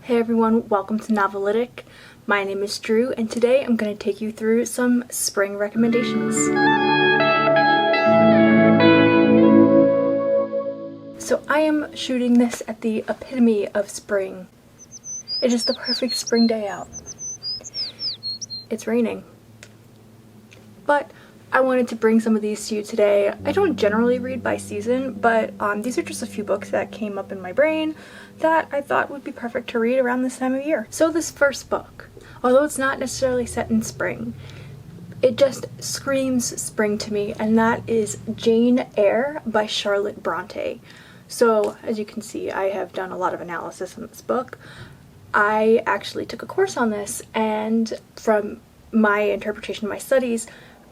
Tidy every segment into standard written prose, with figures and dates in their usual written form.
Hey everyone, welcome to Novelitic. My name is Drew and today I'm going to take you through some spring recommendations. So I am shooting this at the epitome of spring. It is the perfect spring day out. It's raining. But I wanted to bring some of these to you today. I don't generally read by season, but these are just a few books that came up in my brain that I thought would be perfect to read around this time of year. So this first book, although it's not necessarily set in spring, it just screams spring to me, and that is Jane Eyre by Charlotte Bronte. So as you can see, I have done a lot of analysis on this book. I actually took a course on this, and from my interpretation of my studies,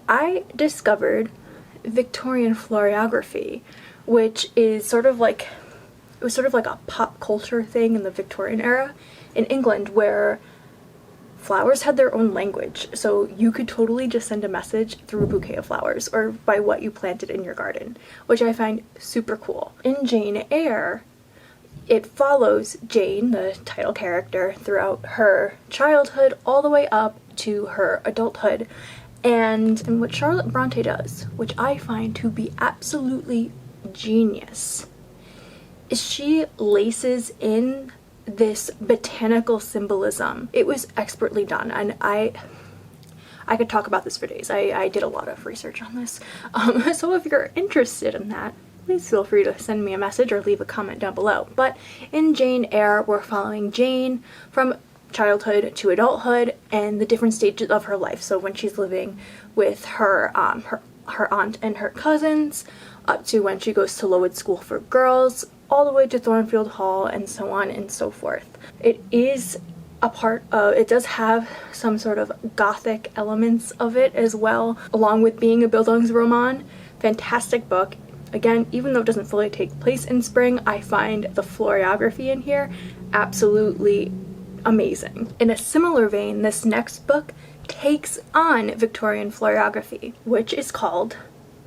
I discovered Victorian Floriography, which is sort of like, it was sort of like a pop culture thing in the Victorian era in England, where flowers had their own language. So you could totally just send a message through a bouquet of flowers or by what you planted in your garden, which I find super cool. In Jane Eyre, it follows Jane, the title character, throughout her childhood all the way up to her adulthood. And what Charlotte Bronte does, which I find to be absolutely genius, is she laces in this botanical symbolism. It was expertly done, and I could talk about this for days. I did a lot of research on this. So if you're interested in that, please feel free to send me a message or leave a comment down below. But in Jane Eyre, we're following Jane from childhood to adulthood and the different stages of her life. So when she's living with her aunt and her cousins, up to when she goes to Lowood School for Girls, all the way to Thornfield Hall, and so on and so forth. It is a part of, it does have some sort of gothic elements of it as well, along with being a Bildungsroman. Fantastic book. Again, even though it doesn't fully take place in spring, I find the floriography in here absolutely amazing. In a similar vein, this next book takes on Victorian Floriography, which is called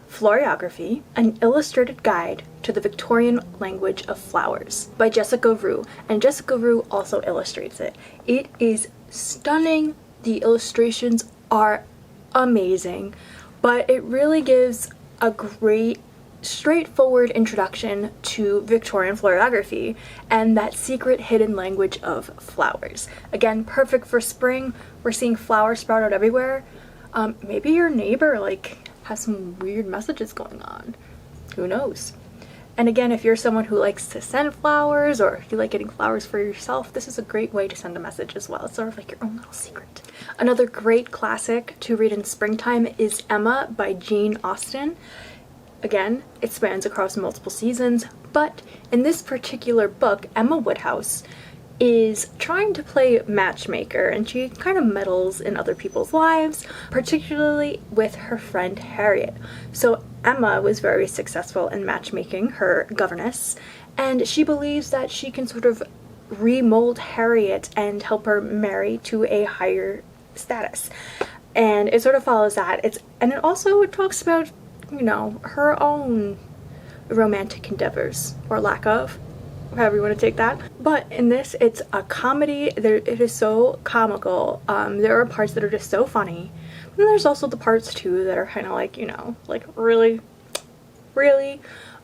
Floriography, An Illustrated Guide to the Victorian Language of Flowers by Jessica Rue, and Jessica Rue also illustrates it. It is stunning. The illustrations are amazing, but it really gives a great straightforward introduction to Victorian floriography and that secret hidden language of flowers. Again, perfect for spring. We're seeing flowers sprout out everywhere. Maybe your neighbor has some weird messages going on. Who knows? And again, if you're someone who likes to send flowers, or if you like getting flowers for yourself, this is a great way to send a message as well. It's sort of like your own little secret. Another great classic to read in springtime is Emma by Jane Austen. Again, it spans across multiple seasons, but in this particular book, Emma Woodhouse is trying to play matchmaker, and she kind of meddles in other people's lives, particularly with her friend Harriet. So Emma was very successful in matchmaking, her governess, and she believes that she can sort of remold Harriet and help her marry to a higher status. And it sort of follows that. And it also talks about, you know, her own romantic endeavors, or lack of, however you want to take that. But in this, it's a comedy. It is so comical. There are parts that are just so funny. And there's also the parts too that are kind of like, you know, like really.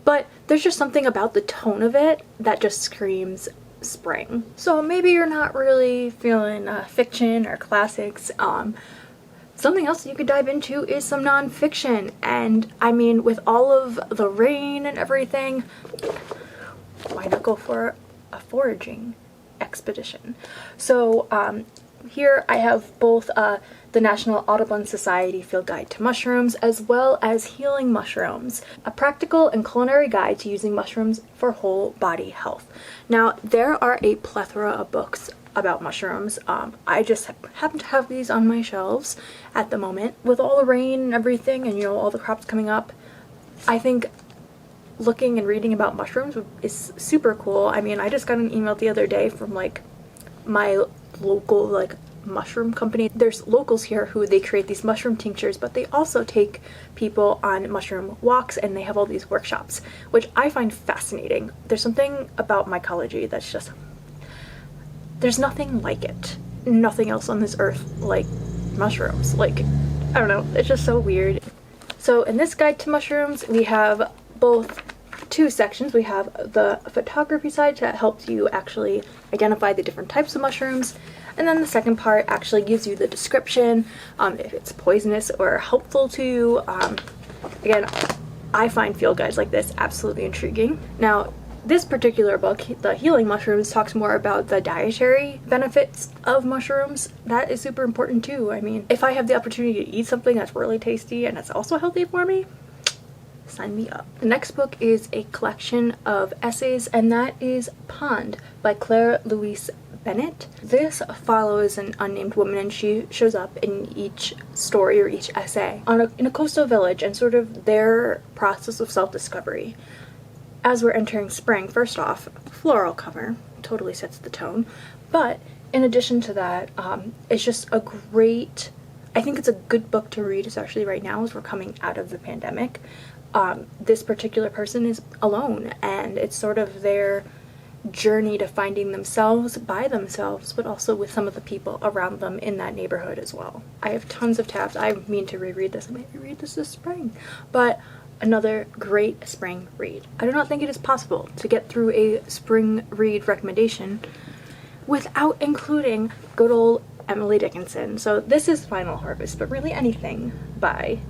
But there's just something about the tone of it that just screams spring. So maybe you're not really feeling fiction or classics. Something else you could dive into is some nonfiction, and I mean, with all of the rain and everything, why not go for a foraging expedition? So here I have both the National Audubon Society Field Guide to Mushrooms, as well as Healing Mushrooms, a practical and culinary guide to using mushrooms for whole body health. Now, there are a plethora of books about mushrooms. I just happen to have these on my shelves at the moment. With all the rain and everything, and you know, all the crops coming up, I think looking and reading about mushrooms is super cool. I mean, I just got an email the other day from my local mushroom company. There's locals here who they create these mushroom tinctures, but they also take people on mushroom walks, and they have all these workshops, which I find fascinating. There's something about mycology that's just there's nothing like it. Nothing else on this earth like mushrooms. Like, I don't know, it's just so weird. So in this guide to mushrooms, we have both two sections. We have the photography side that helps you actually identify the different types of mushrooms, and then the second part actually gives you the description, if it's poisonous or helpful to you. Again, I find field guides like this absolutely intriguing. Now, this particular book, The Healing Mushrooms, talks more about the dietary benefits of mushrooms. That is super important too. I mean, if I have the opportunity to eat something that's really tasty and it's also healthy for me, sign me up. The next book is a collection of essays, and that is Pond by Claire Louise Bennett. This follows an unnamed woman, and she shows up in each story or each essay in a coastal village and sort of their process of self-discovery. As we're entering spring, first off, floral cover totally sets the tone, but in addition to that, it's just a great, I think it's a good book to read, especially right now as we're coming out of the pandemic. This particular person is alone, and it's sort of their journey to finding themselves by themselves, but also with some of the people around them in that neighborhood as well. I have tons of tabs. I mean to reread this. I might reread this spring, but another great spring read. I do not think it is possible to get through a spring read recommendation without including good old Emily Dickinson. So this is Final Harvest, but really anything by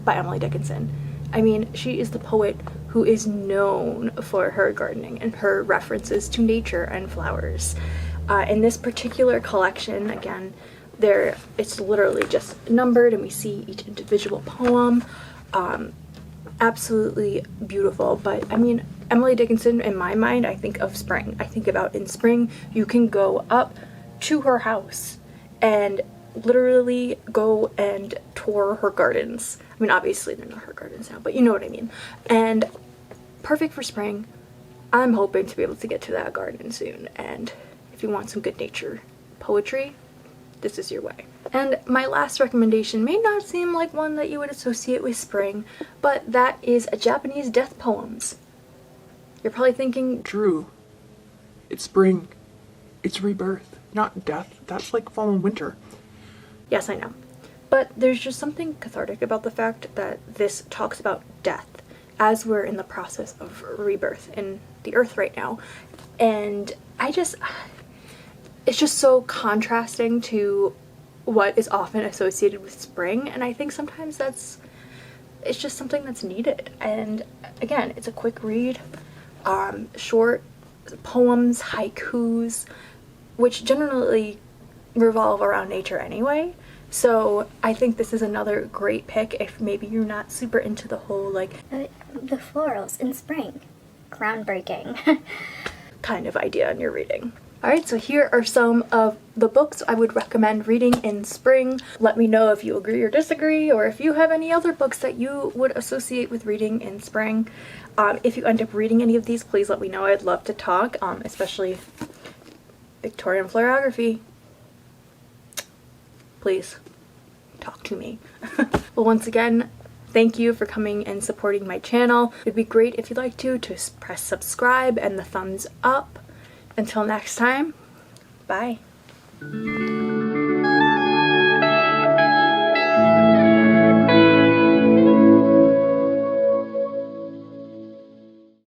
Emily Dickinson. I mean, she is the poet who is known for her gardening and her references to nature and flowers. In this particular collection, again, it's literally just numbered and we see each individual poem. Absolutely beautiful. But I mean, Emily Dickinson, in my mind, I think of spring. I think about in spring, you can go up to her house and literally go and tour her gardens. I mean, obviously they're not her gardens now, but you know what I mean. And perfect for spring. I'm hoping to be able to get to that garden soon, and if you want some good nature poetry, this is your way. And my last recommendation may not seem like one that you would associate with spring, but that is a Japanese death poems. You're probably thinking, Drew, it's spring, it's rebirth, not death. That's like fall and winter. Yes, I know. But there's just something cathartic about the fact that this talks about death as we're in the process of rebirth in the earth right now. And it's just so contrasting to what is often associated with spring. And I think sometimes it's just something that's needed. And again, it's a quick read, short poems, haikus, which generally revolve around nature anyway. So I think this is another great pick if maybe you're not super into the whole like the florals in spring, groundbreaking kind of idea in your reading. Alright, so here are some of the books I would recommend reading in spring. Let me know if you agree or disagree, or if you have any other books that you would associate with reading in spring. If you end up reading any of these, please let me know. I'd love to talk, especially Victorian Floriography. Please talk to me. Well, once again, thank you for coming and supporting my channel. It'd be great if you'd like to press subscribe and the thumbs up. Until next time, bye.